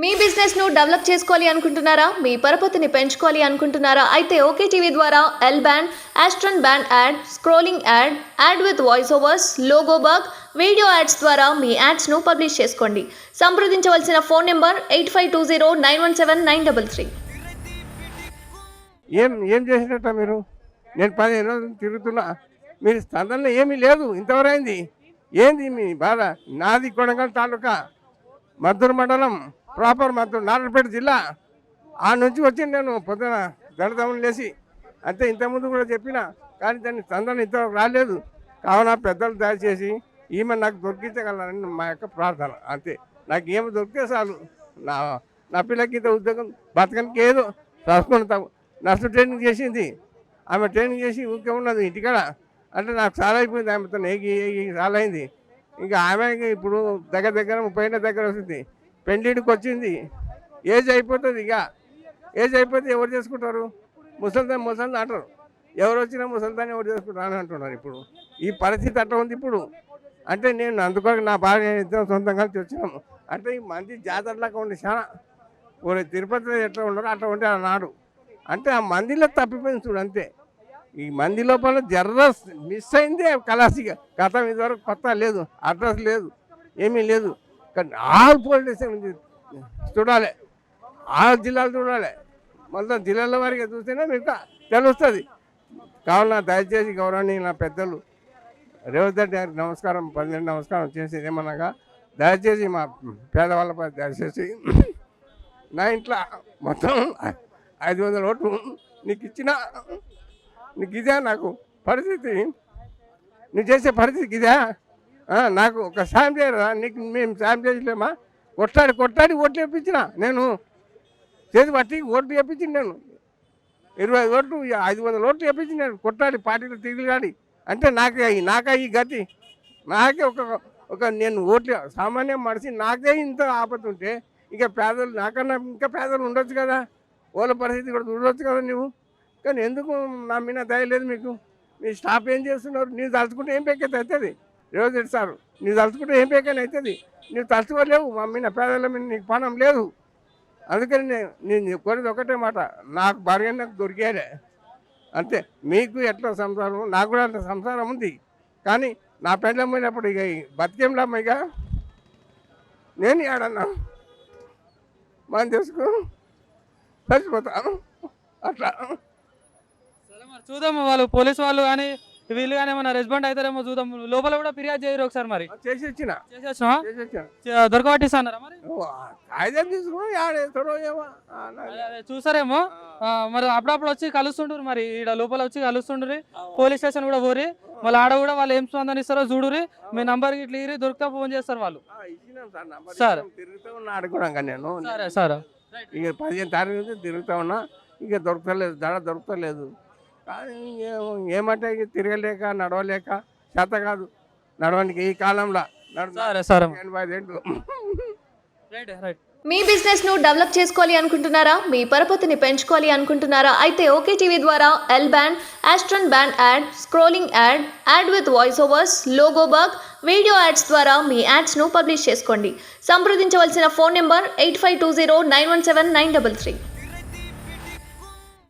మీ business ను develop చేసుకోవాలి అనుకుంటున్నారా? మీ పరపతిని పెంచుకోవాలి అనుకుంటున్నారా? అయితే ఓకే టీవీ ద్వారా ఎల్ బ్యాండ్, ఆస్ట్రన్ band ad, scrolling ad, ad with voice overs, logo bug, video ads ద్వారా మీ యాడ్స్ ను పబ్లిష్ చేసుకోండి. సంప్రదించవలసిన ఫోన్ నెంబర్ 8520917933. ఏం చేసినట్ట మీరు? నేను 15 రోజులు తిరుగుతున్నా, మీరు స్పందన ఏమీ లేదు ఇంతవరైంది. ఏంది మీ బాధ? నాది కొడంగల్ తాలూకా, మద్దూరు మండలం, ప్రాపర్ మద్దూరు, నారాయణపేట జిల్లా. ఆ నుంచి వచ్చి నేను పొద్దున దళదమని లేచి అంతే. ఇంతకుముందు కూడా చెప్పిన, కానీ దాన్ని స్పందన ఇంతవరకు రాలేదు. కావున పెద్దలు దయచేసి ఈమె నాకు దొరికించగలరని మా యొక్క ప్రార్థన. అంతే, నాకు ఏమి దొరికితే చాలు. నా పిల్లకి ఇంత ఉద్యోగం బతకనికి ఏదో చదువుకుంటాం. నర్సు ట్రైనింగ్ చేసింది, ఆమె ట్రైనింగ్ చేసి ఊరికే ఉన్నది ఇంటికాడ. అంటే నాకు చాలా అయిపోయింది, ఆమెతో ఏగి చాలా అయింది. ఇంకా ఆమె ఇప్పుడు దగ్గర 30 ఏళ్ళ దగ్గర వస్తుంది. పెళ్ళిడికి వచ్చింది, ఏజ్ అయిపోతుంది. ఇక ఏజ్ అయిపోతే ఎవరు చేసుకుంటారు? ముసలిదాన్ని అంటారు. ఎవరు వచ్చినా ముసలిదాన్ని ఎవరు చేసుకుంటారు అని అంటున్నారు. ఇప్పుడు ఈ పరిస్థితి అట్లా ఉంది ఇప్పుడు. అంటే నేను అందుకోక నా భార్య ఇద్దరం సొంతంగా కలిసి వచ్చినాము. అంటే ఈ మంది జాతరలాగా ఉండి చాలా తిరుపతిలో ఎట్లా ఉండరు అట్లా ఉంటే అన్నాడు. అంటే ఆ మందిలో తప్పిపోయింది చూడు, అంతే. ఈ మంది లోపల జర్ర మిస్ అయిందే కళాసిగా. గతం ఇదివరకు కొత్త లేదు, అడ్రస్ లేదు, ఏమీ లేదు. కానీ ఆల్ పోలీస్ స్టేషన్ చూడాలి, 6 జిల్లాలు చూడాలి, మొత్తం జిల్లాల వారికి చూస్తేనే మీకు తెలుస్తుంది. కావున దయచేసి గౌరవనీయ నా పెద్దలు రేవంత్ రెడ్డి గారికి నమస్కారం, 12 నమస్కారం చేసేది ఏమనగా, దయచేసి మా పేదవాళ్ళపై దయచేసి నా ఇంట్లో మొత్తం 500 ఓట్లు నీకు ఇచ్చిన, నీకు ఇదే నాకు పరిస్థితి, నువ్వు చేసే పరిస్థితి ఇదే. నాకు ఒక సాయం చేయరా? నీకు మేము సాయం చేయలేమా? కొట్లాడి ఓట్లు వేయించిన, నేను చేతి పట్టి ఓట్లు వేయించింది. నేను 25 ఓట్లు 500 ఓట్లు వేయించి నేను కొట్లాడి పార్టీలో తిరిగాడి. అంటే నాకే ఈ గతి, నాకే ఒక నేను ఓట్లు సామాన్య మనిషి, నాకే ఇంత ఆపతుంటే ఇక పేదలు నాకన్నా ఇంకా పేదలు ఉండొచ్చు కదా, వాళ్ళ పరిస్థితి కూడా చూడవచ్చు కదా నువ్వు. కానీ ఎందుకు నా మీద దయ లేదు మీకు? మీ స్టాఫ్ ఏం చేస్తున్నారు? నీవు తలుచుకుంటే ఏం పేకైతే అవుతుంది. రేవంత్ రెడ్డి సార్, నీవు తలుచుకుంటే ఏం పేకైనా అవుతుంది. నువ్వు తలుచుకోలేవు, మా మీద పేదల మీద నీకు పణం లేదు. అందుకని నేను కోరేది ఒకటే మాట, నాకు భార్య నాకు దొరికేదే అంతే. మీకు ఎట్లా సంసారం, నాకు కూడా అంత సంసారం ఉంది. కానీ నా పెళ్ళం పోయినప్పుడు ఇక బతికేంలమ్మ, ఇక నేను ఏడన్నా మనం చేసుకు చచ్చిపోతాను అట్లా. చూద్దాం, వాళ్ళు పోలీసు వాళ్ళు కానీ వీళ్ళు కానీ ఏమన్నా రెస్పాండ్ అవుతారేమో చూద్దాం. లోపల కూడా ఫిర్యాదు చేయరు ఒకసారి, మరి చేసి దొరకబట్టిస్తున్నారా? మరి కాగితం తీసుకుని ఆడేస్తారో ఏమో చూసారేమో. మరి అప్పుడప్పుడు వచ్చి కలుస్తుండ్రు, మరి ఇక్కడ లోపల వచ్చి కలుస్తుండ్రి. పోలీస్ స్టేషన్ కూడా పోరి, మళ్ళీ ఆడ కూడా వాళ్ళు ఏం స్పందన ఇస్తారో చూడురి. మీ నంబర్కి ఇట్లా ఇరి దొరికితే ఫోన్ చేస్తారు వాళ్ళు. సార్ తిరుగుతూ ఉన్నా ఆడుకోవడం నేను. సరే సార్, ఇక 15 తారీఖు నుంచి తిరుగుతూ ఉన్నా, ఇక దొరకలేదు, దొరకలేదు. కానీ ఏమంటే ఇక తిరగలేక నడవలేక చేత కాదు నడవడానికి ఈ కాలంలో. 85 ఏళ్ళు. మీ బిజినెస్ ను డెవలప్ చేసుకోవాలి అనుకుంటున్నారా? మీ పరపతిని పెంచుకోవాలి అనుకుంటున్నారా? అయితే ఓకే టీవీ ద్వారా ఎల్ బ్యాండ్, ఆస్ట్రన్ band ad, scrolling ad, ad with voice overs, logo bug, video ads ద్వారా మీ యాడ్స్ ను పబ్లిష్ చేసుకోండి. సంప్రదించవలసిన ఫోన్ నెంబర్ 8520917933.